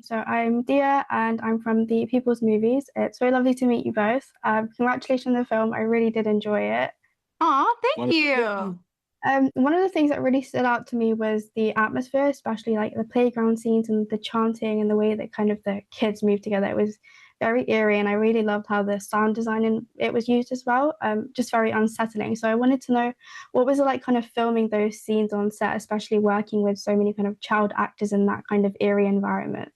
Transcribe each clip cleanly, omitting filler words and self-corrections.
So I'm Dia and I'm from the People's Movies. It's very lovely to meet you both. Congratulations on the film. I really did enjoy it. Aw, thank you. One of the things that really stood out to me was the atmosphere, especially like the playground scenes and the chanting and the way that kind of the kids moved together. It was very eerie, and I really loved how the sound design in it was used as well. Just very unsettling. So I wanted to know what was it like kind of filming those scenes on set, especially working with so many kind of child actors in that kind of eerie environment.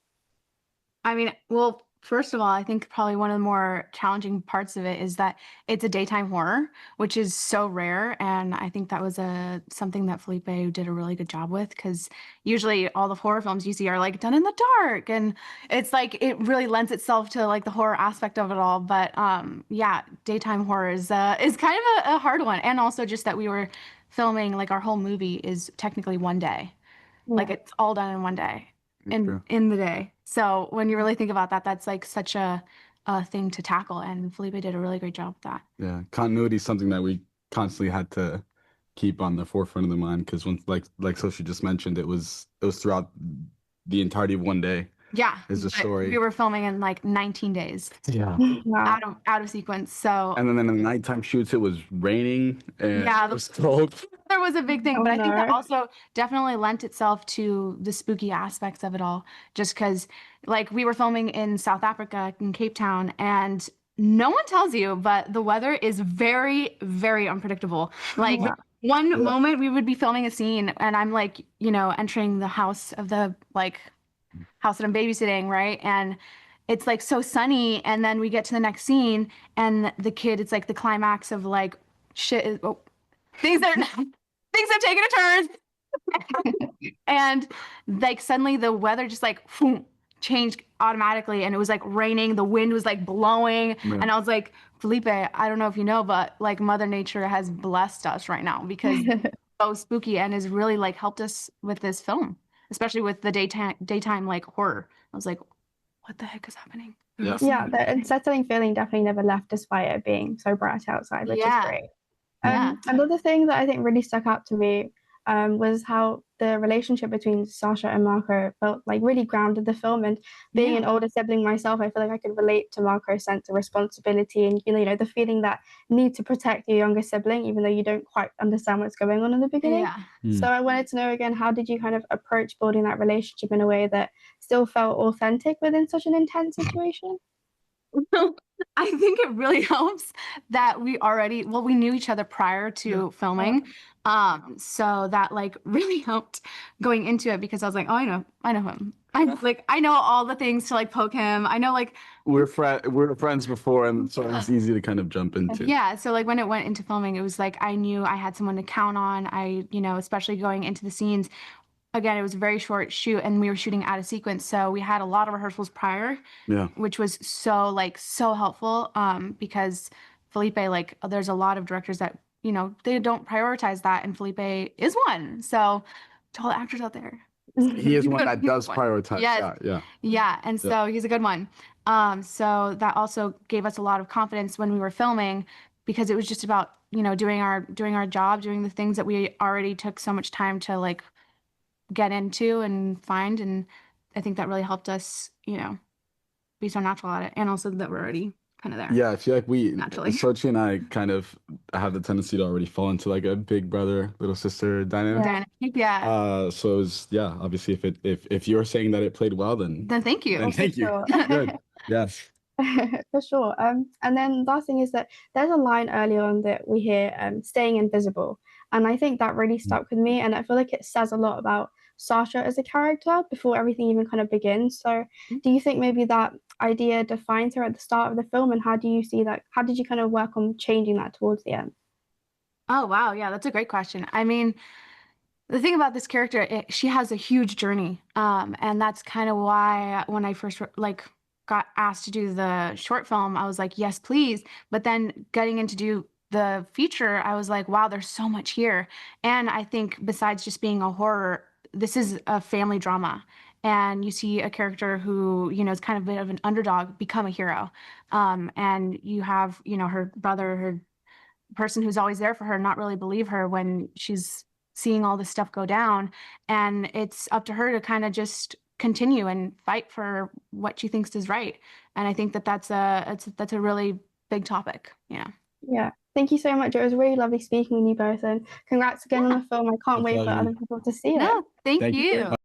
I mean, well, first of all, I think probably one of the more challenging parts of it is that it's a daytime horror, which is so rare. And I think that was something that Felipe did a really good job with, because usually all the horror films you see are like done in the dark, and it's like it really lends itself to like the horror aspect of it all. But yeah, daytime horror is kind of a hard one, and also just that we were filming like our whole movie is technically one day. Like Yeah. it's all done in one day True. in the day. So when you really think about that, that's like such a thing to tackle. And Felipe did a really great job with that. Yeah, continuity is something that we constantly had to keep on the forefront of the mind because when like Sophie just mentioned, it was throughout the entirety of one day Yeah. is the But story. we were filming in like 19 days Yeah. Wow. out of sequence. So And then in the nighttime shoots, it was raining and yeah, it was cold. there was a big thing, Oh but I think that no. also definitely lent itself to the spooky aspects of it all. Just because, like, we were filming in South Africa, in Cape Town, and no one tells you, but the weather is very, very unpredictable. Like, Wow. one Yeah. moment we would be filming a scene, and I'm like, entering the house of the like house that I'm babysitting, right? And it's like so sunny, and then we get to the next scene, and the kid, it's like the climax of like shit. Things are things have taken a turn, and like suddenly the weather just like changed automatically, and it was like raining, the wind was like blowing, Yeah. and I was like, Felipe, I don't know if you know, but like Mother Nature has blessed us right now because it's so spooky and has really like helped us with this film, especially with the daytime like horror. I was like, what the heck is happening? Yeah. Yeah, the unsettling feeling definitely never left despite it being so bright outside, which is Yeah, great. yeah. Another thing that I think really stuck out to me was how the relationship between Sasha and Marco felt like really grounded the film. And being an Yeah. older sibling myself, I feel like I could relate to Marco's sense of responsibility and the feeling that need to protect your younger sibling, even though you don't quite understand what's going on in the beginning. Yeah. So I wanted to know again, how did you kind of approach building that relationship in a way that still felt authentic within such an intense situation? Well, I think it really helps that we knew each other prior to filming. So that like really helped going into it because I was like, oh, I know him. I know all the things to like poke him. I know like, We were friends before, and so it's easy to kind of jump into. yeah. So like when it went into filming, it was like I knew I had someone to count on. Especially going into the scenes. Again, it was a very short shoot and we were shooting out of sequence. So we had a lot of rehearsals prior, Yeah. which was so helpful. Because Felipe, like there's a lot of directors that, they don't prioritize that. And Felipe is one. So to all the actors out there. He is one that He's does one. prioritize. Yes. Yeah. Yeah. And so he's a good one. So that also gave us a lot of confidence when we were filming because it was just about, doing our job, doing the things that we already took so much time to like get into and find. And I think that really helped us, be so natural at it. And also that we're already kind of there. Yeah, I feel like Naturally. Sochi and I kind of have the tendency to already fall into like a big brother, little sister dynamic. Dynamic. Yeah. So obviously if you're saying that it played well, then Then thank you. thank you. Sure. Good. Yes. For sure. And then last thing is that there's a line early on that we hear, staying invisible. And I think that really stuck with me. And I feel like it says a lot about Sasha as a character before everything even kind of begins. So do you think maybe that idea defines her at the start of the film? And how do you see that? How did you kind of work on changing that towards the end? Oh, wow. Yeah, that's a great question. I mean, the thing about this character, she has a huge journey. And that's kind of why when I first like got asked to do the short film, I was like, yes, please. But then getting into do the feature, I was like, wow, there's so much here. And I think besides just being a horror, this is a family drama. And you see a character who, is kind of a bit of an underdog become a hero. And you have, her brother, her person who's always there for her, not really believe her when she's seeing all this stuff go down. And it's up to her to kind of just continue and fight for what she thinks is right. And I think that that's a really big topic. Yeah. Yeah. Thank you so much. It was really lovely speaking with you both, and congrats again on the film. I can't My wait for pleasure. other people to see it. No, thank Thank you.